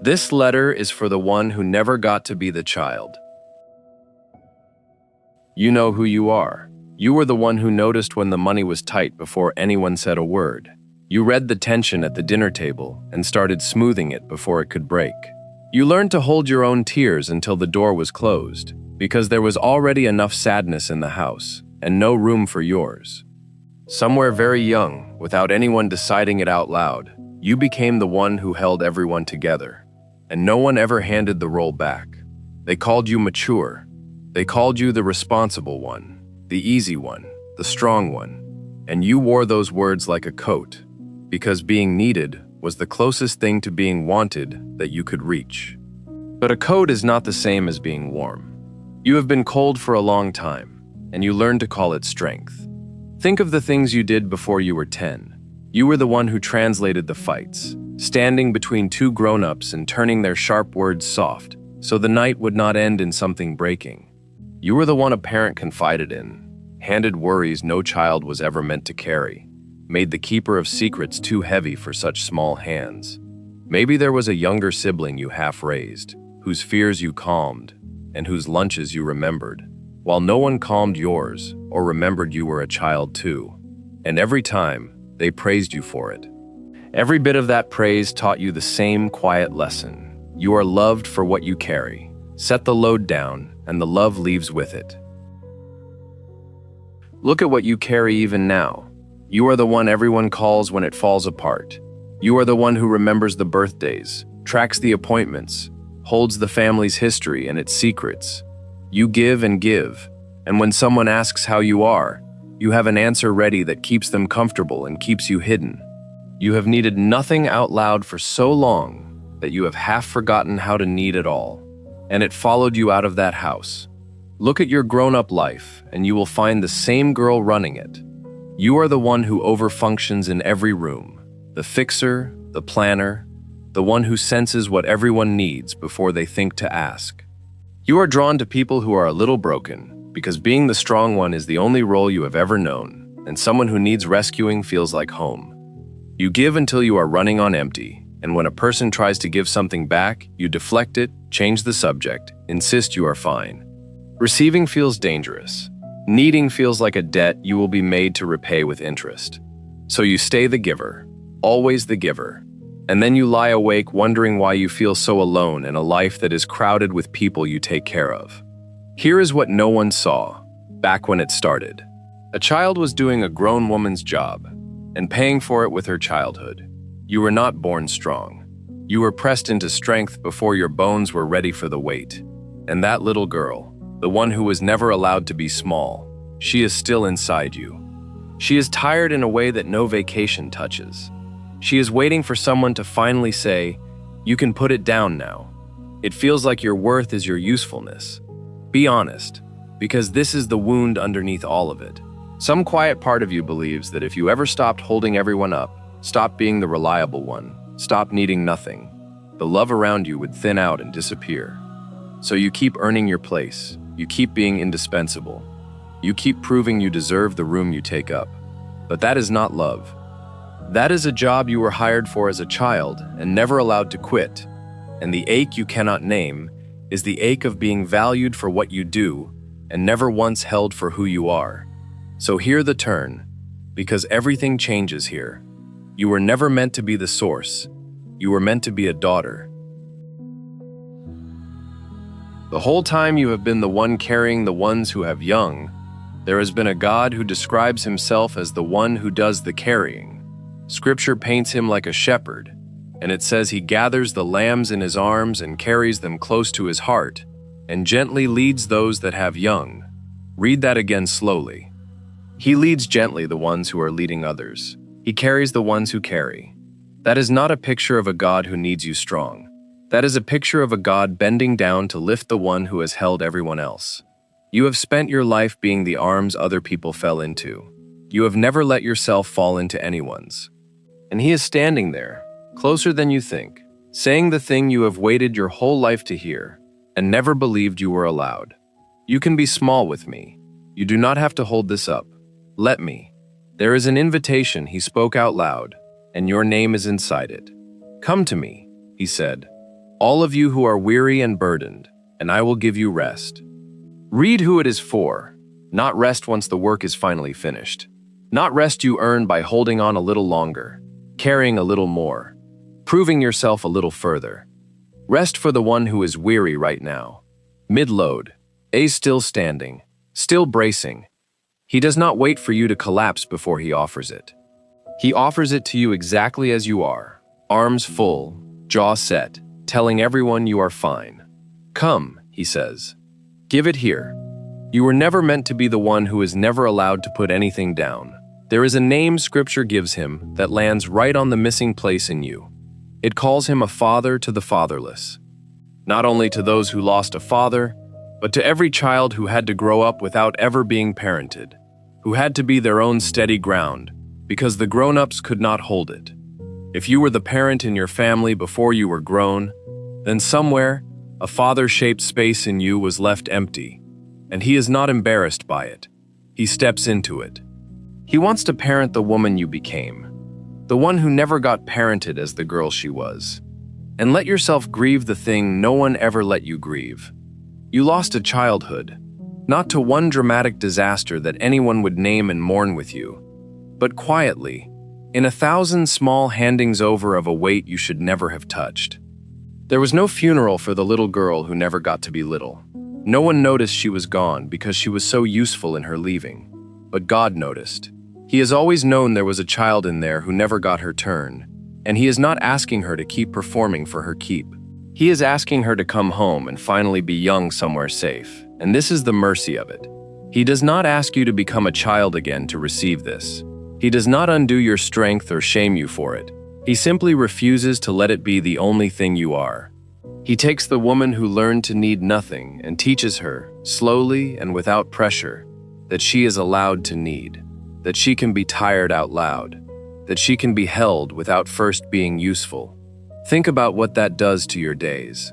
This letter is for the one who never got to be the child. You know who you are. You were the one who noticed when the money was tight before anyone said a word. You read the tension at the dinner table and started smoothing it before it could break. You learned to hold your own tears until the door was closed, because there was already enough sadness in the house and no room for yours. Somewhere very young, without anyone deciding it out loud, you became the one who held everyone together, and no one ever handed the role back. They called you mature. They called you the responsible one, the easy one, the strong one, and you wore those words like a coat, because being needed was the closest thing to being wanted that you could reach. But a coat is not the same as being warm. You have been cold for a long time, and you learned to call it strength. Think of the things you did before you were 10. You were the one who translated the fights, standing between two grown-ups and turning their sharp words soft, so the night would not end in something breaking. You were the one a parent confided in, handed worries no child was ever meant to carry, made the keeper of secrets too heavy for such small hands. Maybe there was a younger sibling you half-raised, whose fears you calmed, and whose lunches you remembered, while no one calmed yours or remembered you were a child too. And every time, they praised you for it. Every bit of that praise taught you the same quiet lesson. You are loved for what you carry. Set the load down, and the love leaves with it. Look at what you carry even now. You are the one everyone calls when it falls apart. You are the one who remembers the birthdays, tracks the appointments, holds the family's history and its secrets. You give, and when someone asks how you are, you have an answer ready that keeps them comfortable and keeps you hidden. You have needed nothing out loud for so long that you have half forgotten how to need it all, and it followed you out of that house. Look at your grown-up life, and you will find the same girl running it. You are the one who overfunctions in every room, the fixer, the planner, the one who senses what everyone needs before they think to ask. You are drawn to people who are a little broken, because being the strong one is the only role you have ever known, and someone who needs rescuing feels like home. You give until you are running on empty, and when a person tries to give something back, you deflect it, change the subject, insist you are fine. Receiving feels dangerous. Needing feels like a debt you will be made to repay with interest. So you stay the giver, always the giver, and then you lie awake wondering why you feel so alone in a life that is crowded with people you take care of. Here is what no one saw, back when it started. A child was doing a grown woman's job, and paying for it with her childhood. You were not born strong. You were pressed into strength before your bones were ready for the weight. And that little girl, the one who was never allowed to be small, she is still inside you. She is tired in a way that no vacation touches. She is waiting for someone to finally say, "You can put it down now." It feels like your worth is your usefulness. Be honest, because this is the wound underneath all of it. Some quiet part of you believes that if you ever stopped holding everyone up, stopped being the reliable one, stopped needing nothing, the love around you would thin out and disappear. So you keep earning your place, you keep being indispensable, you keep proving you deserve the room you take up. But that is not love. That is a job you were hired for as a child and never allowed to quit. And the ache you cannot name is the ache of being valued for what you do and never once held for who you are. So hear the turn, because everything changes here. You were never meant to be the source. You were meant to be a daughter. The whole time you have been the one carrying the ones who have young, there has been a God who describes himself as the one who does the carrying. Scripture paints him like a shepherd, and it says he gathers the lambs in his arms and carries them close to his heart, and gently leads those that have young. Read that again slowly. He leads gently the ones who are leading others. He carries the ones who carry. That is not a picture of a God who needs you strong. That is a picture of a God bending down to lift the one who has held everyone else. You have spent your life being the arms other people fell into. You have never let yourself fall into anyone's. And he is standing there, closer than you think, saying the thing you have waited your whole life to hear, and never believed you were allowed. You can be small with me. You do not have to hold this up. Let me. There is an invitation he spoke out loud, and your name is inside it. Come to me, he said. all of you who are weary and burdened, and I will give you rest. Read who it is for, not rest once the work is finally finished. Not rest you earn by holding on a little longer, carrying a little more, proving yourself a little further. Rest for the one who is weary right now. Mid-load, still standing, still bracing. He does not wait for you to collapse before he offers it. He offers it to you exactly as you are, arms full, jaw set, telling everyone you are fine. Come, he says. Give it here. You were never meant to be the one who is never allowed to put anything down. There is a name Scripture gives him that lands right on the missing place in you. It calls him a father to the fatherless. Not only to those who lost a father, but to every child who had to grow up without ever being parented, who had to be their own steady ground, because the grown-ups could not hold it. If you were the parent in your family before you were grown, then somewhere, a father-shaped space in you was left empty, and he is not embarrassed by it. He steps into it. He wants to parent the woman you became, the one who never got parented as the girl she was. And let yourself grieve the thing no one ever let you grieve. You lost a childhood, not to one dramatic disaster that anyone would name and mourn with you, but quietly, in 1,000 small handings over of a weight you should never have touched. There was no funeral for the little girl who never got to be little. No one noticed she was gone because she was so useful in her leaving. But God noticed. He has always known there was a child in there who never got her turn, and he is not asking her to keep performing for her keep. He is asking her to come home and finally be young somewhere safe, and this is the mercy of it. He does not ask you to become a child again to receive this. He does not undo your strength or shame you for it. He simply refuses to let it be the only thing you are. He takes the woman who learned to need nothing and teaches her, slowly and without pressure, that she is allowed to need, that she can be tired out loud, that she can be held without first being useful. Think about what that does to your days.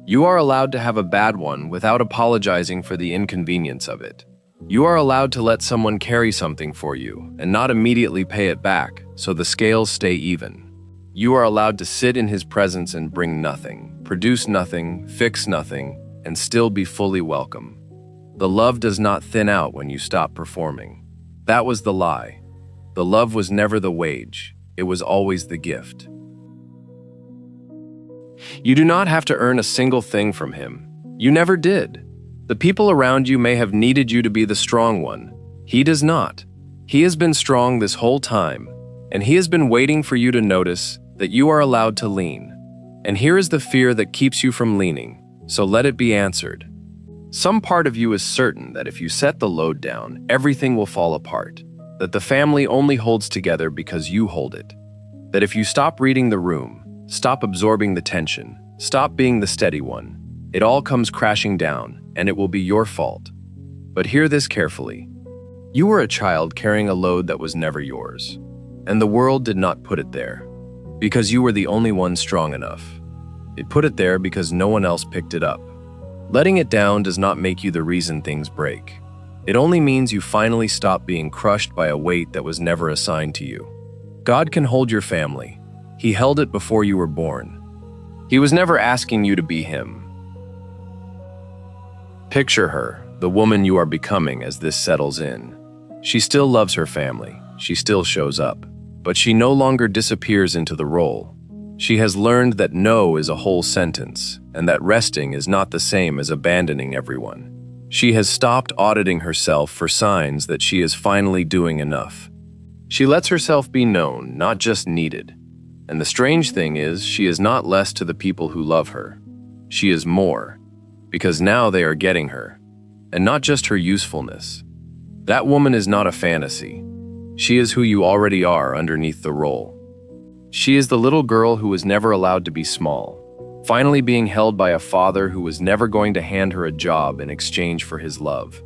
You are allowed to have a bad one without apologizing for the inconvenience of it. You are allowed to let someone carry something for you and not immediately pay it back, so the scales stay even. You are allowed to sit in his presence and bring nothing, produce nothing, fix nothing, and still be fully welcome. The love does not thin out when you stop performing. That was the lie. The love was never the wage, it was always the gift. You do not have to earn a single thing from him. You never did. The people around you may have needed you to be the strong one. He does not. He has been strong this whole time, and he has been waiting for you to notice that you are allowed to lean. And here is the fear that keeps you from leaning, so let it be answered. Some part of you is certain that if you set the load down, everything will fall apart, that the family only holds together because you hold it, that if you stop reading the room, stop absorbing the tension, stop being the steady one, it all comes crashing down, and it will be your fault. But hear this carefully. You were a child carrying a load that was never yours, and the world did not put it there, because you were the only one strong enough. It put it there because no one else picked it up. Letting it down does not make you the reason things break. It only means you finally stop being crushed by a weight that was never assigned to you. God can hold your family. He held it before you were born. He was never asking you to be him. Picture her, the woman you are becoming as this settles in. She still loves her family. She still shows up. But she no longer disappears into the role. She has learned that no is a whole sentence, and that resting is not the same as abandoning everyone. She has stopped auditing herself for signs that she is finally doing enough. She lets herself be known, not just needed. And the strange thing is, she is not less to the people who love her. She is more, because now they are getting her, and not just her usefulness. That woman is not a fantasy. She is who you already are underneath the role. She is the little girl who was never allowed to be small, finally being held by a father who was never going to hand her a job in exchange for his love.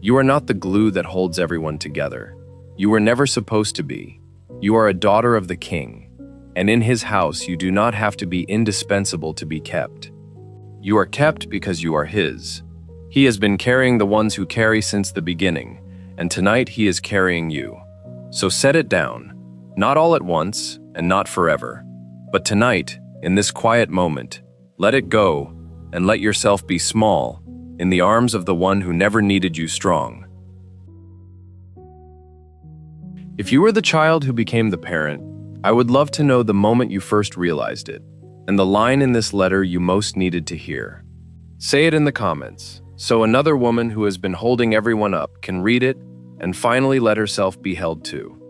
You are not the glue that holds everyone together. You were never supposed to be. You are a daughter of the king, and in his house you do not have to be indispensable to be kept. You are kept because you are his. He has been carrying the ones who carry since the beginning, and tonight he is carrying you. So set it down, not all at once and not forever, but tonight, in this quiet moment, Let it go, and let yourself be small, in the arms of the one who never needed you strong. If you were the child who became the parent, I would love to know the moment you first realized it, and the line in this letter you most needed to hear. Say it in the comments, so another woman who has been holding everyone up can read it and finally let herself be held too.